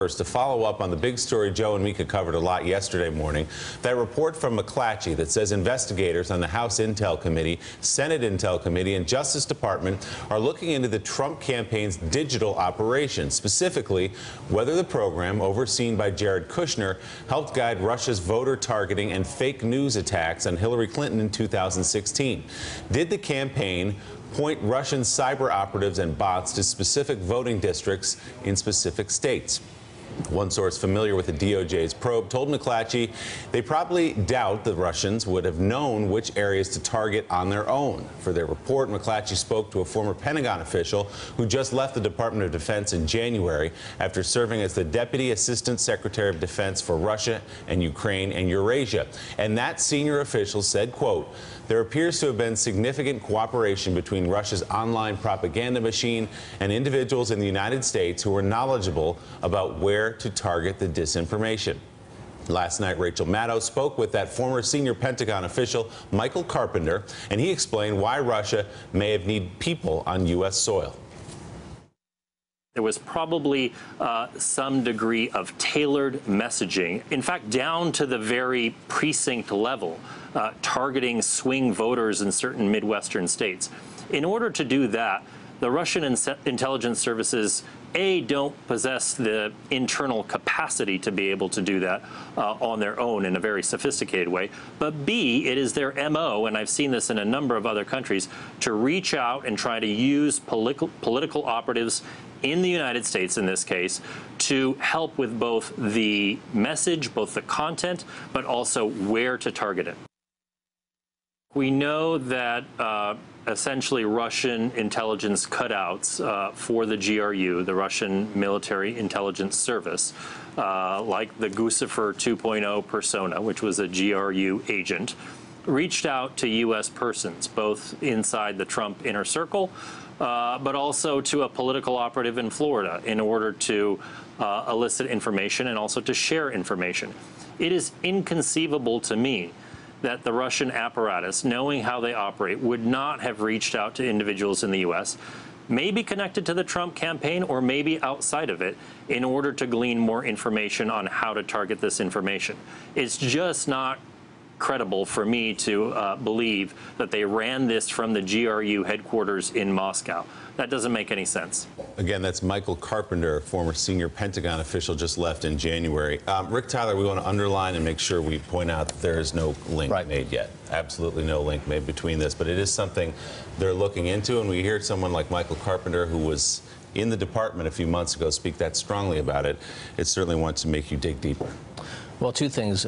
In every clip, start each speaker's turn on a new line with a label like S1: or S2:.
S1: First, to follow up on the big story Joe and Mika covered a lot yesterday morning, that report from McClatchy that says investigators on the House Intel Committee, Senate Intel Committee, and Justice Department are looking into the Trump campaign's digital operations, specifically whether the program, overseen by Jared Kushner, helped guide Russia's voter targeting and fake news attacks on Hillary Clinton in 2016. Did the campaign point Russian cyber operatives and bots to specific voting districts in specific states? One source familiar with the DOJ's probe told McClatchy they probably doubt the Russians would have known which areas to target on their own. For their report, McClatchy spoke to a former Pentagon official who just left the Department of Defense in January after serving as the Deputy Assistant Secretary of Defense for Russia and Ukraine and Eurasia. And that senior official said, quote, "There appears to have been significant cooperation between Russia's online propaganda machine and individuals in the United States who were knowledgeable about where to target the disinformation." Last night, Rachel Maddow spoke with that former senior Pentagon official, Michael Carpenter, and he explained why Russia may have needed people on U.S. soil.
S2: There was probably some degree of tailored messaging, in fact, down to the very precinct level, targeting swing voters in certain Midwestern states. In order to do that, the Russian intelligence services, A, don't possess the internal capacity to be able to do that on their own in a very sophisticated way, but B, it is their MO, and I've seen this in a number of other countries, to reach out and try to use political operatives in the United States, in this case, to help with both the message, both the content, but also where to target it. We know that essentially Russian intelligence cutouts for the GRU, the Russian Military Intelligence Service, like the Guccifer 2.0 persona, which was a GRU agent, reached out to U.S. persons, both inside the Trump inner circle, but also to a political operative in Florida in order to elicit information and also to share information. It is inconceivable to me that the Russian apparatus, knowing how they operate, would not have reached out to individuals in the U.S., maybe connected to the Trump campaign or maybe outside of it, in order to glean more information on how to target this information. It's just not credible for me to believe that they ran this from the GRU headquarters in Moscow. That doesn't make any sense.
S1: Again, that's Michael Carpenter, former senior Pentagon official, just left in January. Rick Tyler, we want to underline and make sure we point out that there is no link made yet. Absolutely no link made between this, but it is something they're looking into, and we hear someone like Michael Carpenter, who was in the department a few months ago, speak that strongly about it. It certainly wants to make you dig deeper.
S3: Well, two things.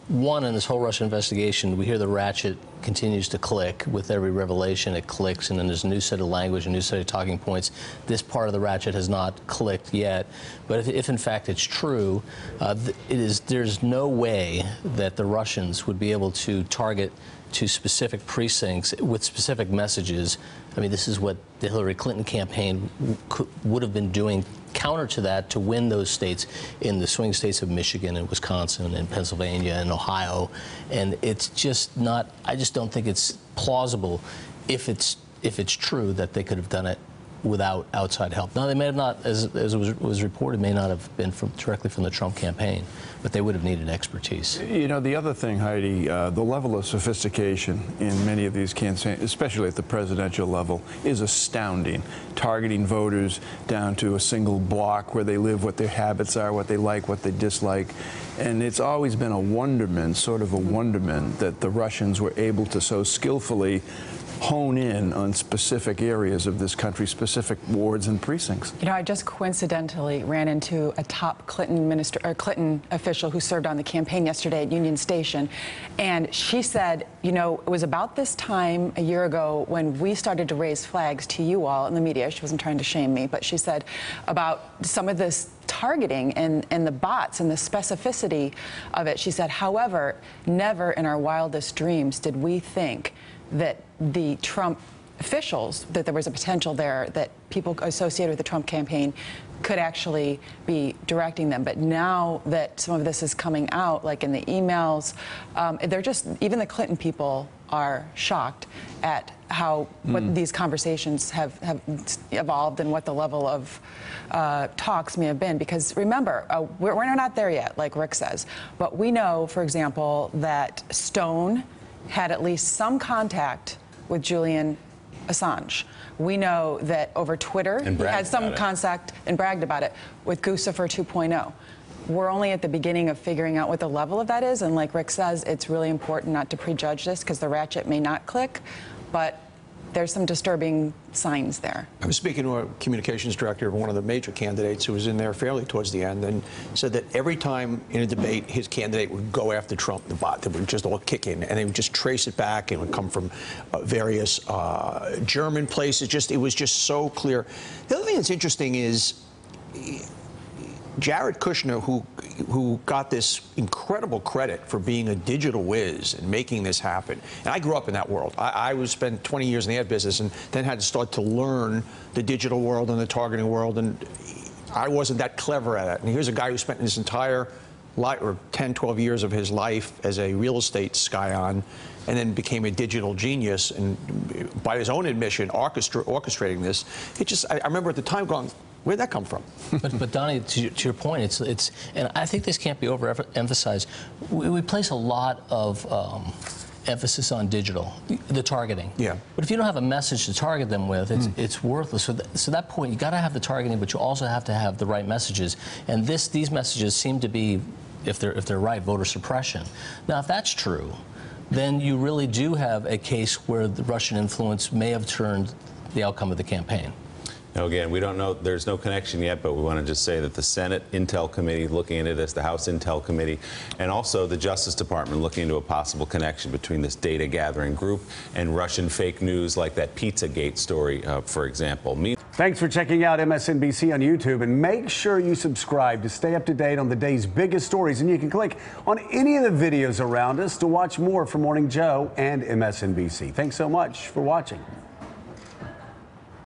S3: One, in this whole Russia investigation, we hear the ratchet continues to click. With every revelation, it clicks, and then there's a new set of language, a new set of talking points. This part of the ratchet has not clicked yet. But if in fact it's true, there's no way that the Russians would be able to target to specific precincts with specific messages. I mean, this is what the Hillary Clinton campaign would have been doing counter to that to win those states in the swing states of Michigan and Wisconsin and Pennsylvania and Ohio. And it's just not, I just don't think it's plausible if it's true that they could have done it without outside help. Now, they may have not, as was reported, may not have been directly from the Trump campaign, but they would have needed expertise.
S4: You know, the other thing, Heidi, the level of sophistication in many of these campaigns, especially at the presidential level, is astounding. Targeting voters down to a single block where they live, what their habits are, what they like, what they dislike. And it's always been a wonderment, sort of a wonderment, that the Russians were able to so skillfully hone in on specific areas of this country, specific wards and precincts.
S5: You know, I just coincidentally ran into a top Clinton official who served on the campaign yesterday at Union Station, and she said, you know, it was about this time a year ago when we started to raise flags to you all in the media. She wasn't trying to shame me, but she said about some of this targeting and the bots and the specificity of it. She said, however, never in our wildest dreams did we think that the Trump officials, that there was a potential there that people associated with the Trump campaign could actually be directing them. But now that some of this is coming out, like in the emails, they're just, even the Clinton people are shocked at how what these conversations have evolved and what the level of talks may have been. Because remember, we're not there yet, like Rick says. But we know, for example, that Stone had at least some contact with Julian Assange. We know that over Twitter, he had some contact and bragged about it with Guccifer 2.0. We're only at the beginning of figuring out what the level of that is, and like Rick says, it's really important not to prejudge this because the ratchet may not click, but there's some disturbing signs there. I was speaking to a communications director of one of the major candidates who was in there fairly towards the end and said that every time in a debate his candidate would go after Trump, the bot, they would just all kick in and they would just trace it back. It would come from various German places. It was just so clear. The other thing that's interesting is Jared Kushner, who got this incredible credit for being a digital whiz and making this happen. And I grew up in that world. I spent 20 years in the ad business and then had to start to learn the digital world and the targeting world. And I wasn't that clever at it. And here's a guy who spent his entire life, or 10, 12 years of his life as a real estate scion, and then became a digital genius. And by his own admission, orchestrating this. I remember at the time going, where'd that come from?
S3: but Donnie, to your point, it's and I think this can't be overemphasized. We place a lot of emphasis on digital, the targeting. Yeah. But if you don't have a message to target them with, it's worthless. So that point, you got to have the targeting, but you also have to have the right messages. And these messages seem to be, if they're right, voter suppression. Now, if that's true, then you really do have a case where the Russian influence may have turned the outcome of the campaign.
S1: Now, again, we don't know, there's no connection yet, but we want to just say that the Senate Intel Committee looking into this, the House Intel Committee, and also the Justice Department looking into a possible connection between this data gathering group and Russian fake news like that Pizzagate story, for example.
S6: Thanks for checking out MSNBC on YouTube, and make sure you subscribe to stay up to date on the day's biggest stories. And you can click on any of the videos around us to watch more from Morning Joe and MSNBC. Thanks so much for watching.